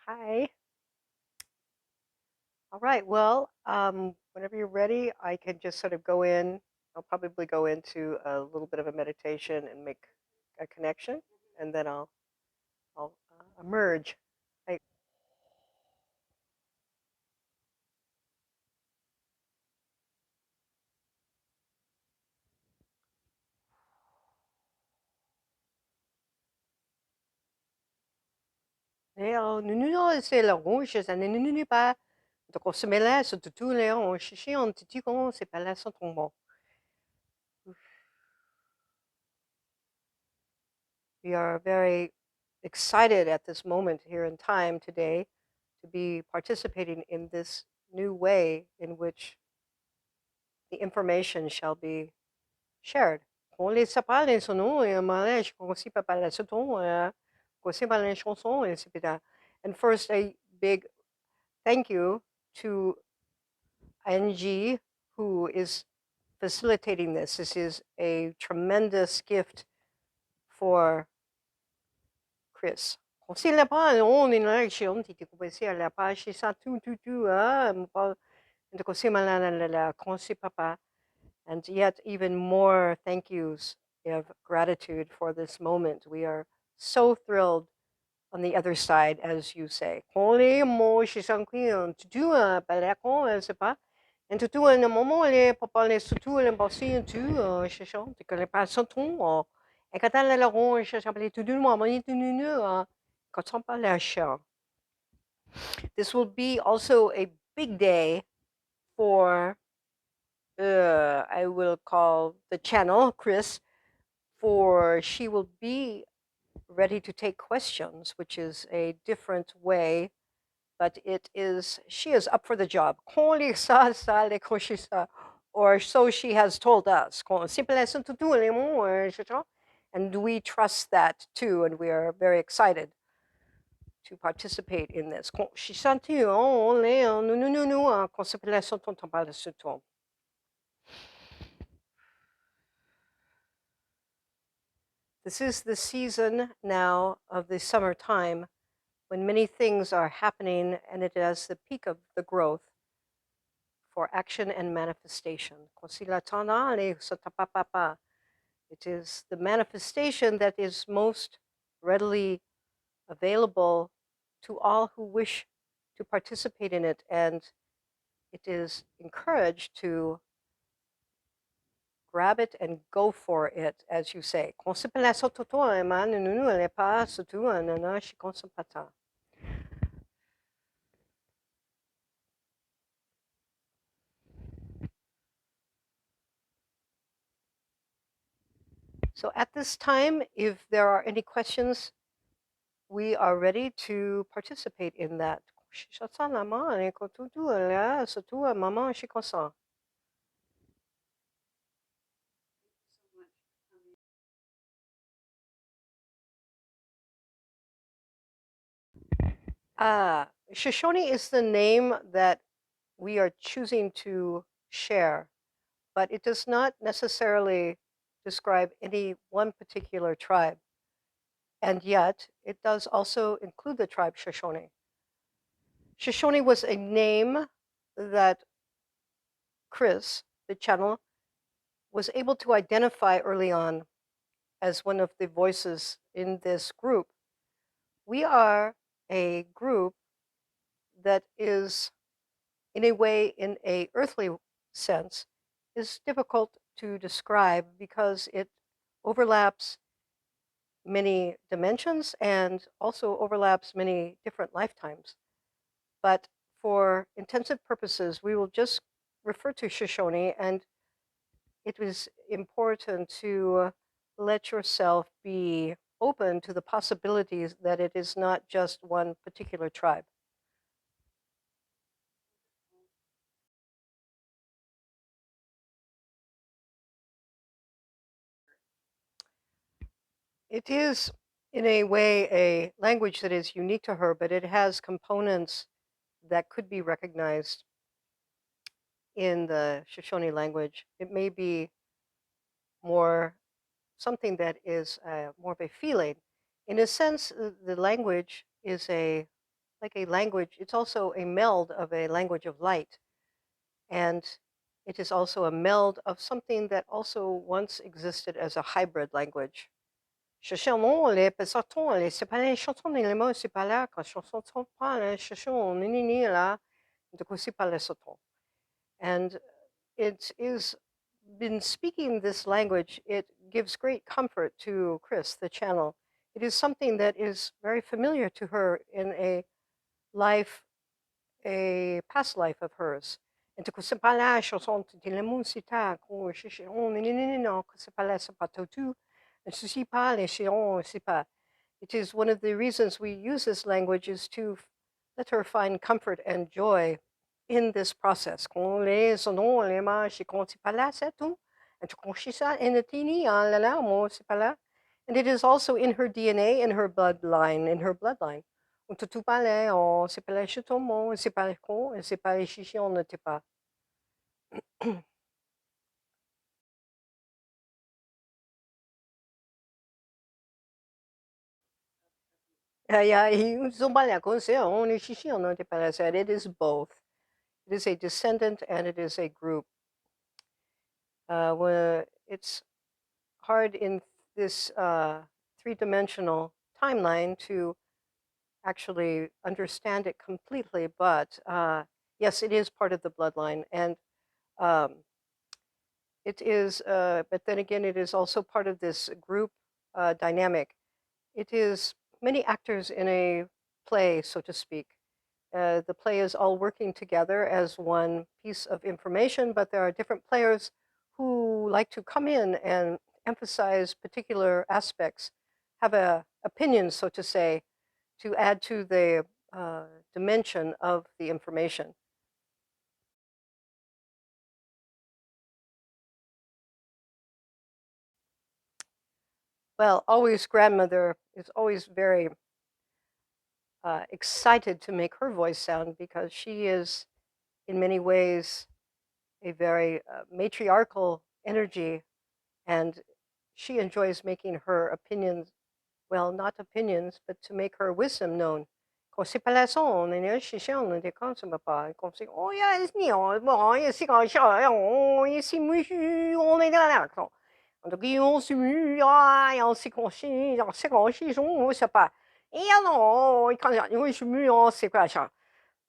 Hi. All right. Well, whenever you're ready, I can just sort of go in. I'll probably go into a little bit of a meditation and make a connection, and then I'll emerge. I, c'est la rouge, ça n'est pas. Donc on se met là, sur tout les on chichi, on titi, c'est pas là, sans ton bon. We are very excited at this moment here in time today to be participating in this new way in which the information shall be shared. On les sapales son nom et malais aussi pas la sauton aussi pas les chansons et c'est and first a big thank you to Angie who is facilitating this. This is a tremendous gift for Cris. Aussi la pas on est là chez on dit que c'est la page ça tout donc aussi malala la conseil papa. And yet, even more thank yous of gratitude for this moment. We are so thrilled on the other side, as you say. To do a balacon, c'est pas. And to do un moment, les papa les surtout les bosser tu Shoshone, que les pas sont ton. Et quand elle la ronge, j'appelais tout le monde, mais tu ne quand on parle la chien. This will be also a big day for I will call the channel Cris, for she will be ready to take questions, which is a different way, but she is up for the job. Or so she has told us. And we trust that too, and we are very excited to participate in this. This is the season now of the summertime when many things are happening, and it is the peak of the growth for action and manifestation. It is the manifestation that is most readily available to all who wish to participate in it, and it is encouraged to grab it and go for it, as you say. So at this time, if there are any questions, we are ready to participate in that. Shoshone is the name that we are choosing to share, but it does not necessarily describe any one particular tribe. And yet, it does also include the tribe Shoshone. Shoshone was a name that Cris, the channel, was able to identify early on as one of the voices in this group. We are a group that is, in a way, in a earthly sense, is difficult to describe because it overlaps many dimensions and also overlaps many different lifetimes. But for intensive purposes, we will just refer to Shoshone, and it was important to let yourself be open to the possibilities that it is not just one particular tribe. It is, in a way, a language that is unique to her, but it has components that could be recognized in the Shoshone language. It may be more something that is more of a feeling. In a sense, the language is like a language. It's also a meld of a language of light, and it is also a meld of something that also once existed as a hybrid language. Shoshone, les pesatons, les c'est pas les chansons, les mots, c'est pas là, quand chanson, pas les Shoshone, ni là, de quoi c'est pas les sautons. And it is been speaking this language, it gives great comfort to Cris, the channel. It is something that is very familiar to her in life, a past life of hers. And to se parla chanson de la musita, qu'on cherche, on non, que se parla c'est pas tout, and ceci pas les chions, c'est pas. It is one of the reasons we use this language is to let her find comfort and joy in this process. Qu'on les son nom, les marches, qu'on c'est pas là, c'est tout. And to qu'on ça, and the tini, la la, mo, c'est pas là. And it is also in her DNA, in her bloodline, On te tout parlait, on sait pas les chetons, on sait pas les cons, on sait pas les chichis, on n'était pas. Yeah, sont pas là, qu'on sait, on est chichis, on n'était pas là. It is both. It is a descendant and it is a group. When it's hard in this three-dimensional timeline to actually understand it completely, but yes, it is part of the bloodline, and um, it is. But then again, it is also part of this group dynamic. It is many actors in a play, so to speak. The play is all working together as one piece of information, but there are different players who like to come in and emphasize particular aspects, have a opinion, so to say, to add to the dimension of the information. Well, always grandmother is always very excited to make her voice sound because she is, in many ways, a very matriarchal energy, and she enjoys making her opinions, well, not opinions, but to make her wisdom known. Quand c'est pas la son, ne chichon, ne déconsomme pas. Comme c'est, oh, yeah, it's neon, bon, c'est quand ça, on est si musu, on est dans la con. Donc, on se mue, on s'est conchi, on s'est conchi, on sait pas. Et non, quand on se mue, on sait quoi ça.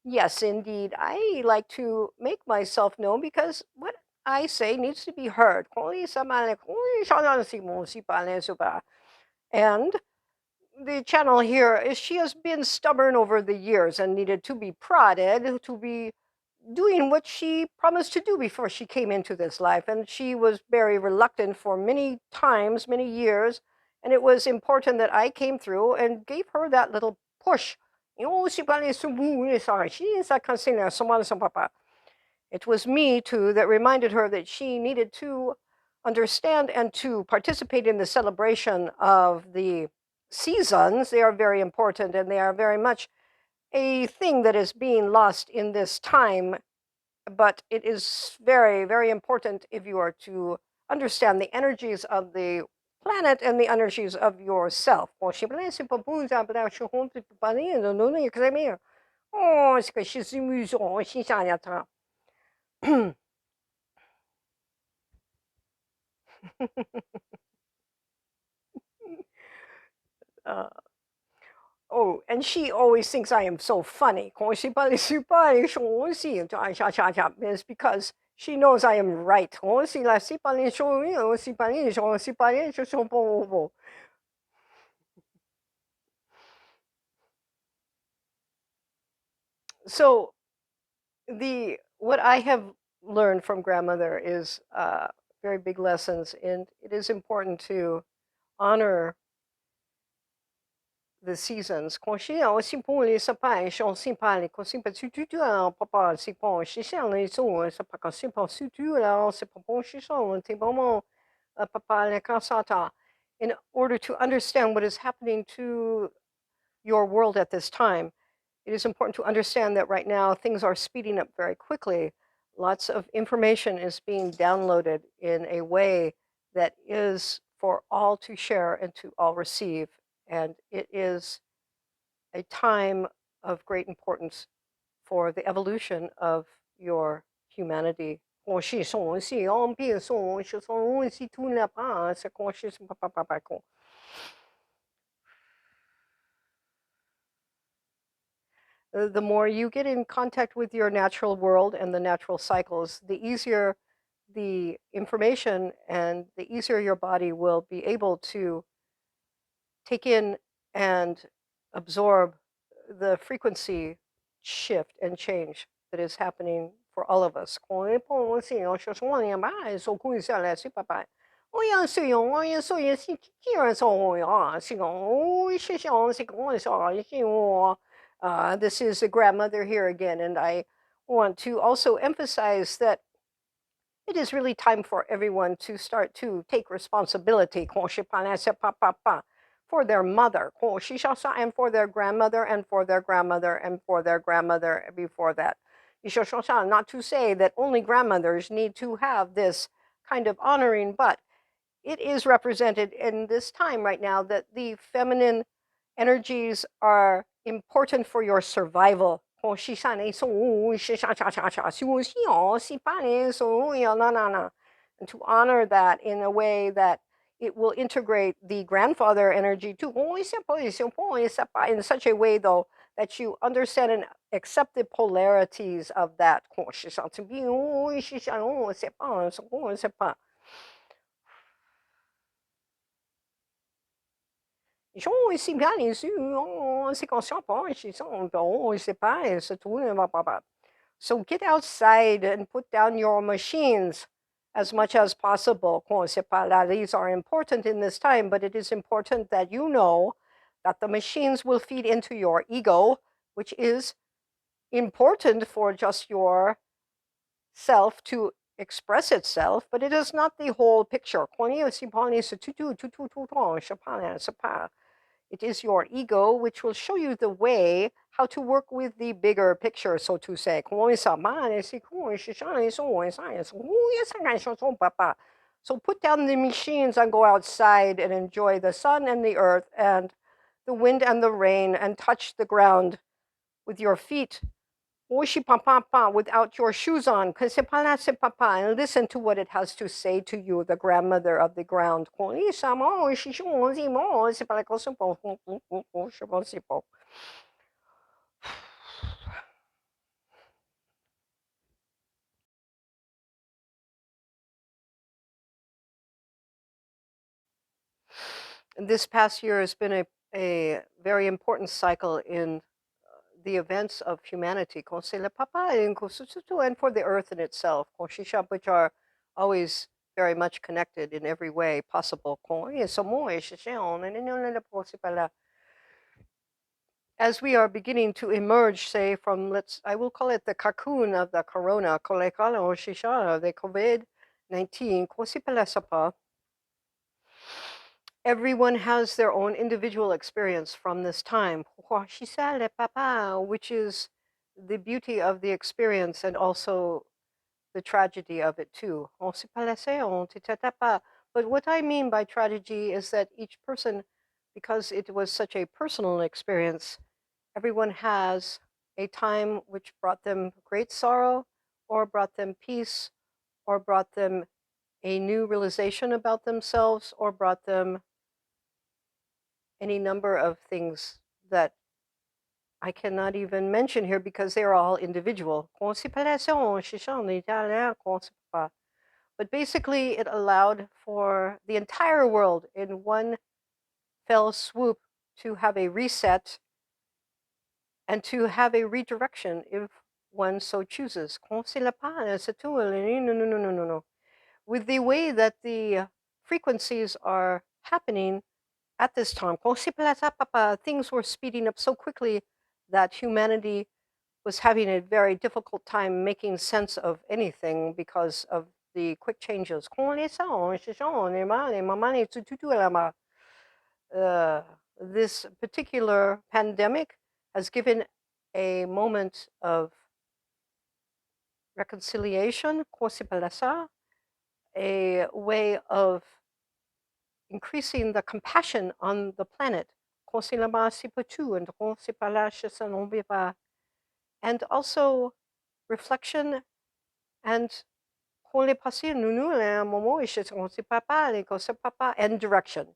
Yes, indeed. I like to make myself known because what I say needs to be heard. And the channel here is she has been stubborn over the years and needed to be prodded to be doing what she promised to do before she came into this life. And she was very reluctant for many times, many years. And it was important that I came through and gave her that little push. It was me too that reminded her that she needed to understand and to participate in the celebration of the seasons. They are very important and they are very much a thing that is being lost in this time, but it is very, very important if you are to understand the energies of the planet and the energies of yourself. Oh, c'est que je suis muson, je suis uh, oh, and she always thinks I am so funny. It's because she knows I am right. So the what I have learned from grandmother is very big lessons, and it is important to honor the seasons. In order to understand what is happening to your world at this time, it is important to understand that right now things are speeding up very quickly. Lots of information is being downloaded in a way that is for all to share and to all receive. And it is a time of great importance for the evolution of your humanity. The more you get in contact with your natural world and the natural cycles, the easier the information and the easier your body will be able to take in and absorb the frequency shift and change that is happening for all of us. This is a grandmother here again, and I want to also emphasize that it is really time for everyone to start to take responsibility for their mother, and for their grandmother, and for their grandmother, and for their grandmother before that. Not to say that only grandmothers need to have this kind of honoring, but it is represented in this time right now that the feminine energies are important for your survival. And to honor that in a way that it will integrate the grandfather energy too, in such a way though that you understand and accept the polarities of that. So get outside and put down your machines as much as possible. These are important in this time, but it is important that you know that the machines will feed into your ego, which is important for just your self to express itself, but it is not the whole picture. It is your ego which will show you the way how to work with the bigger picture, so to say. So put down the machines and go outside and enjoy the sun and the earth and the wind and the rain and touch the ground with your feet without your shoes on, and listen to what it has to say to you, the grandmother of the ground. This past year has been a very important cycle in the events of humanity, and for the earth in itself, which are always very much connected in every way possible. As we are beginning to emerge, say, from, I will call it the cocoon of the corona, the COVID-19, everyone has their own individual experience from this time, which is the beauty of the experience and also the tragedy of it too. But what I mean by tragedy is that each person, because it was such a personal experience, everyone has a time which brought them great sorrow, or brought them peace, or brought them a new realization about themselves, or brought them any number of things that I cannot even mention here because they are all individual. But basically, it allowed for the entire world in one fell swoop to have a reset and to have a redirection if one so chooses. With the way that the frequencies are happening at this time, things were speeding up so quickly that humanity was having a very difficult time making sense of anything because of the quick changes. This particular pandemic has given a moment of reconciliation, a way of increasing the compassion on the planet, and also reflection and and direction.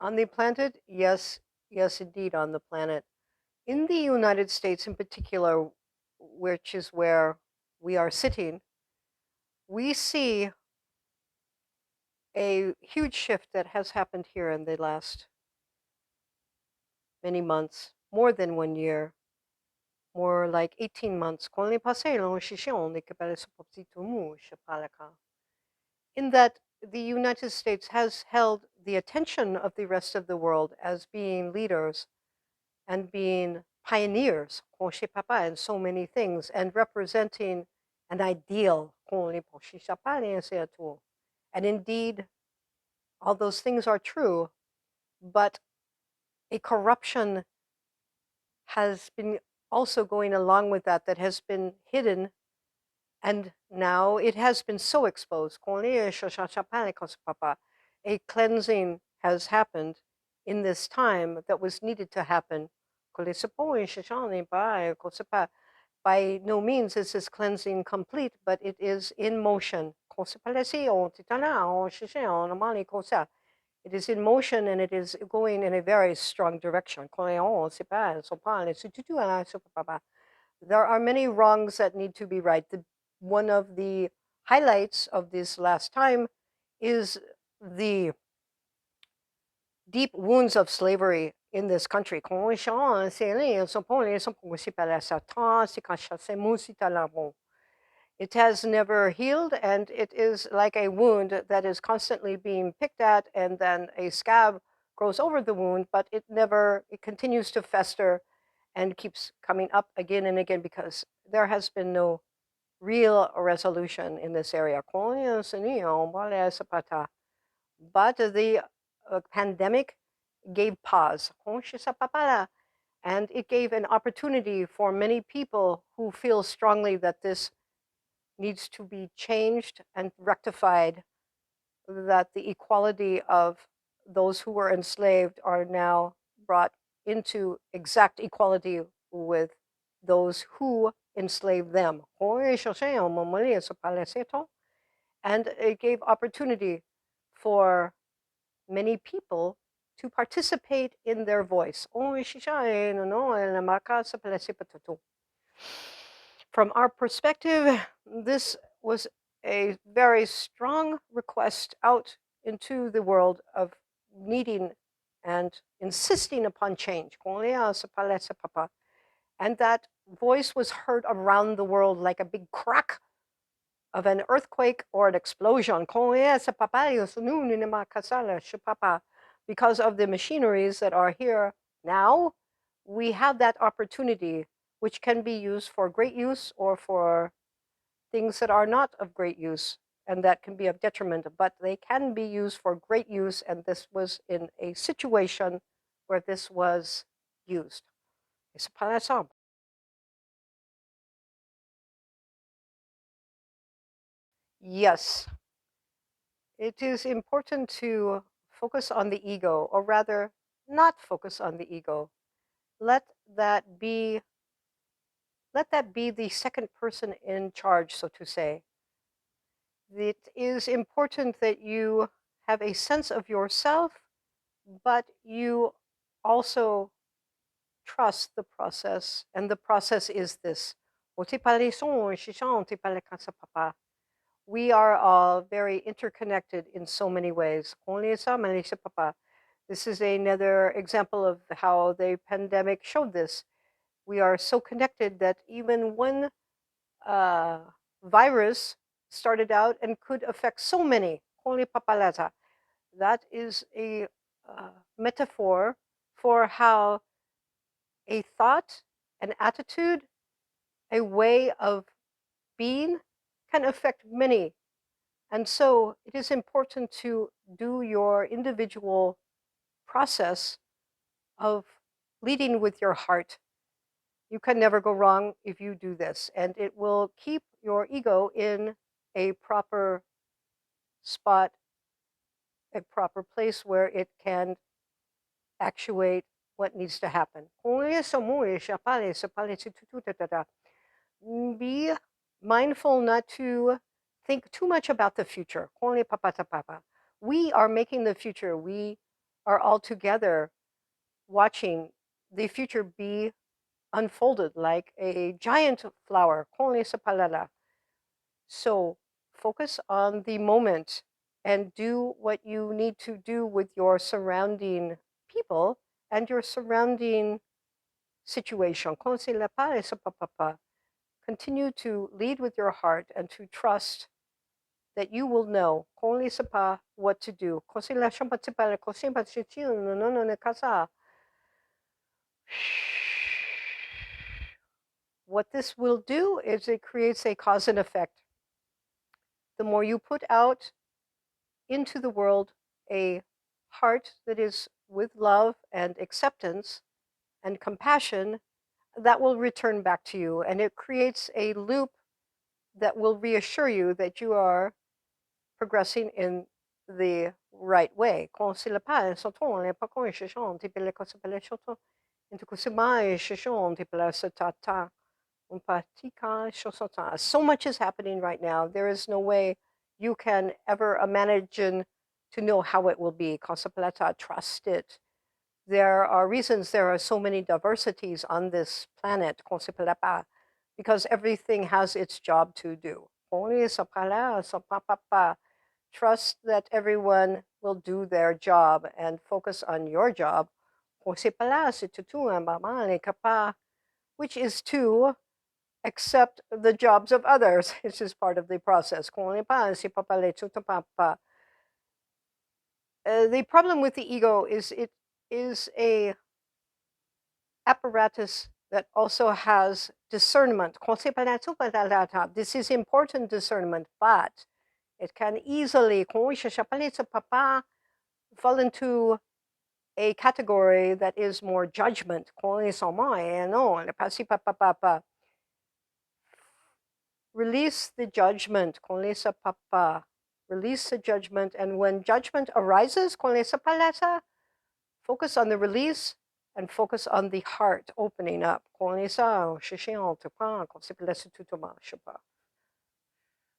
On the planet, yes, yes, indeed, on the planet. In the United States, in particular, which is where we are sitting, we see a huge shift that has happened here in the last many months, more than 1 year, more like 18 months. In that the United States has held the attention of the rest of the world as being leaders and being pioneers in so many things and representing an ideal. And indeed, all those things are true, but a corruption has been also going along with that has been hidden, and now it has been so exposed. A cleansing has happened in this time that was needed to happen. By no means is this cleansing complete, but it is in motion. It is in motion and it is going in a very strong direction. There are many wrongs that need to be right. One of the highlights of this last time is the deep wounds of slavery in this country. It has never healed, and it is like a wound that is constantly being picked at, and then a scab grows over the wound, but it continues to fester and keeps coming up again and again because there has been no real resolution in this area. But the pandemic gave pause. And it gave an opportunity for many people who feel strongly that this needs to be changed and rectified, that the equality of those who were enslaved are now brought into exact equality with those who enslaved them. And it gave opportunity for many people to participate in their voice. From our perspective, this was a very strong request out into the world of needing and insisting upon change. And that voice was heard around the world like a big crack of an earthquake or an explosion. Because of the machineries that are here now, we have that opportunity, which can be used for great use or for things that are not of great use and that can be of detriment, but they can be used for great use. And this was in a situation where this was used. Yes, it is important to focus on the ego, or rather, not focus on the ego. Let that be the second person in charge, so to say. It is important that you have a sense of yourself, but you also trust the process, and the process is this. We are all very interconnected in so many ways. This is another example of how the pandemic showed this. We are so connected that even one virus started out and could affect so many. That is a metaphor for how a thought, an attitude, a way of being can affect many. And so it is important to do your individual process of leading with your heart. You can never go wrong if you do this, and it will keep your ego in a proper spot, a proper place where it can actuate what needs to happen. Be mindful not to think too much about the future. We are making the future. We are all together watching the future be unfolded like a giant flower. So focus on the moment and do what you need to do with your surrounding people and your surrounding situation. Continue to lead with your heart and to trust that you will know what to do. What this will do is it creates a cause and effect. The more you put out into the world a heart that is with love and acceptance and compassion, that will return back to you. And it creates a loop that will reassure you that you are progressing in the right way. So much is happening right now. There is no way you can ever imagine to know how it will be. Trust it. There are reasons there are so many diversities on this planet, because everything has its job to do. Trust that everyone will do their job and focus on your job, which is to accept the jobs of others. It's just part of the process. The problem with the ego is it is a apparatus that also has discernment. This is important discernment, but it can easily fall into a category that is more judgment. Release the judgment. Release the judgment, and when judgment arises, focus on the release and focus on the heart opening up.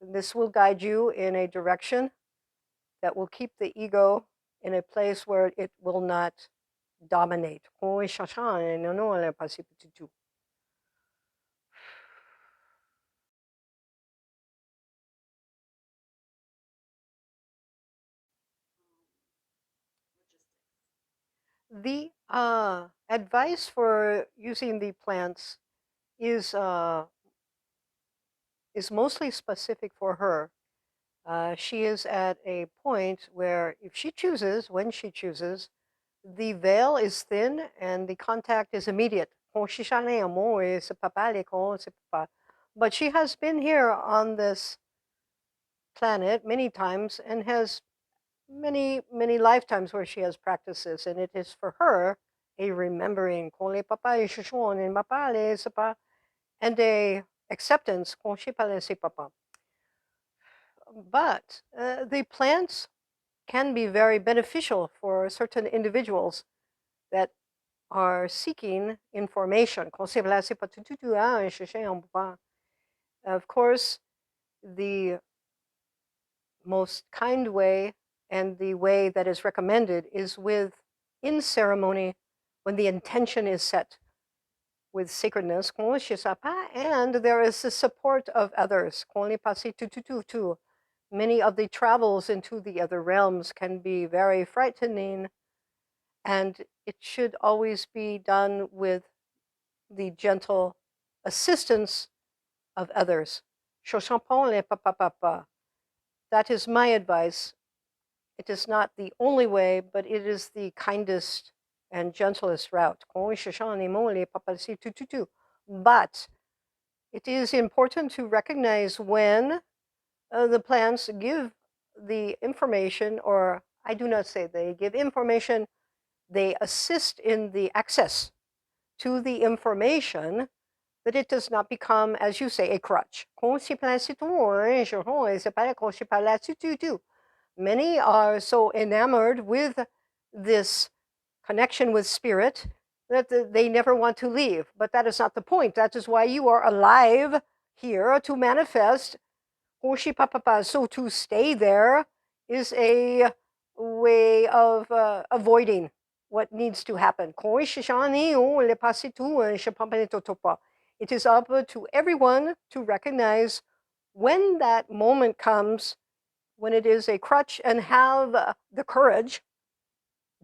This will guide you in a direction that will keep the ego in a place where it will not dominate. The advice for using the plants is mostly specific for her. She is at a point where if she chooses, when she chooses, the veil is thin and the contact is immediate. But she has been here on this planet many times and has many, many lifetimes where she has practiced this. And it is for her a remembering and a acceptance. But the plants can be very beneficial for certain individuals that are seeking information. Of course, the most kind way and the way that is recommended is in ceremony when the intention is set with sacredness, and there is the support of others. Many of the travels into the other realms can be very frightening, and it should always be done with the gentle assistance of others. That is my advice. It is not the only way, but it is the kindest and gentlest route. But it is important to recognize when the plants give the information, or I do not say they give information, they assist in the access to the information, that it does not become, as you say, a crutch. Many are so enamored with this connection with spirit that they never want to leave. But that is not the point. That is why you are alive here to manifest. So to stay there is a way of avoiding what needs to happen. It is up to everyone to recognize when that moment comes, when it is a crutch, and have the courage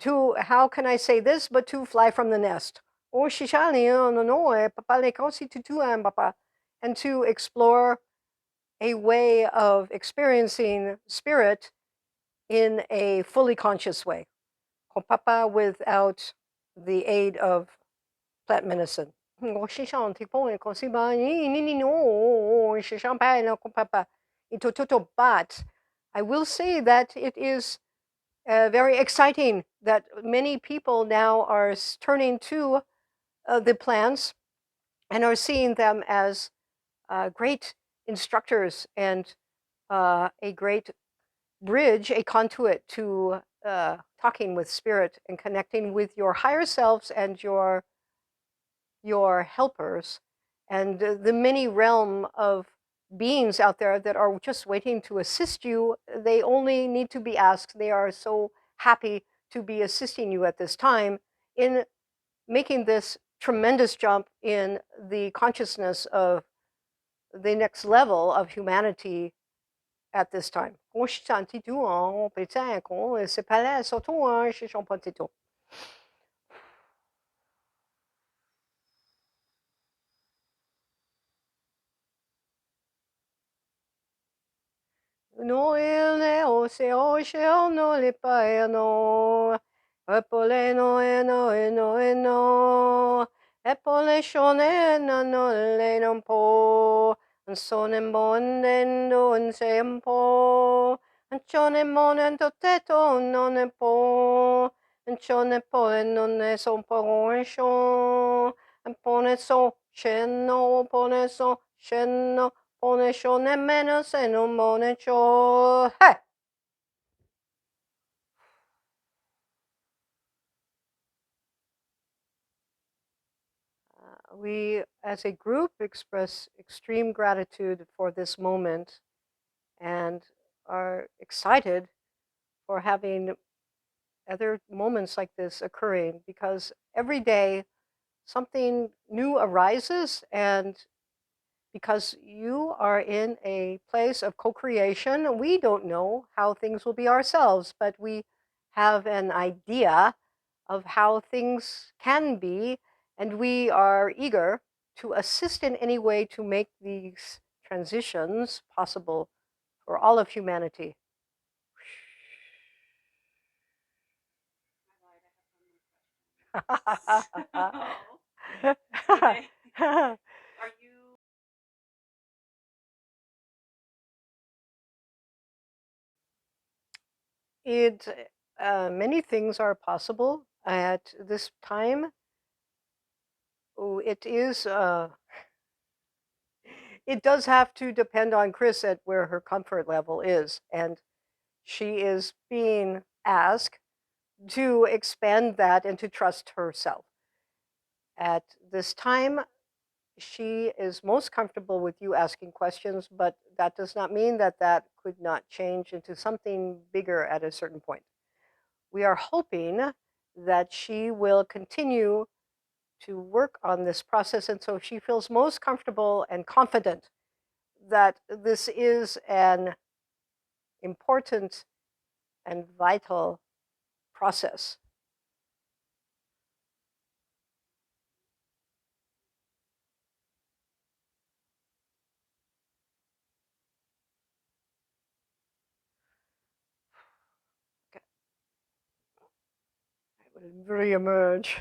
to, how can I say this, but to fly from the nest. And to explore a way of experiencing spirit in a fully conscious way. Without the aid of plant medicine. But I will say that it is very exciting that many people now are turning to the plants and are seeing them as great instructors and a great bridge, a conduit to talking with spirit and connecting with your higher selves and your helpers, and the many realm of beings out there that are just waiting to assist you. They only need to be asked. They are so happy to be assisting you at this time in making this tremendous jump in the consciousness of the next level of humanity at this time. No ele o se o she o no le pa e no epole no e no e no e no epole shone na no le non po sone monendo un sempo chone monendo teto non e po chone po e non e son po sho pone so shenno pone so shenno. Hey! We, as a group, express extreme gratitude for this moment and are excited for having other moments like this occurring, because every day something new arises, and because you are in a place of co-creation, we don't know how things will be ourselves, but we have an idea of how things can be, and we are eager to assist in any way to make these transitions possible for all of humanity. Are you? Many things are possible at this time. Oh, it is. It does have to depend on Cris at where her comfort level is, and she is being asked to expand that and to trust herself. At this time, she is most comfortable with you asking questions, but that does not mean that that could not change into something bigger at a certain point. We are hoping that she will continue to work on this process, and so she feels most comfortable and confident that this is an important and vital process. I will re-emerge.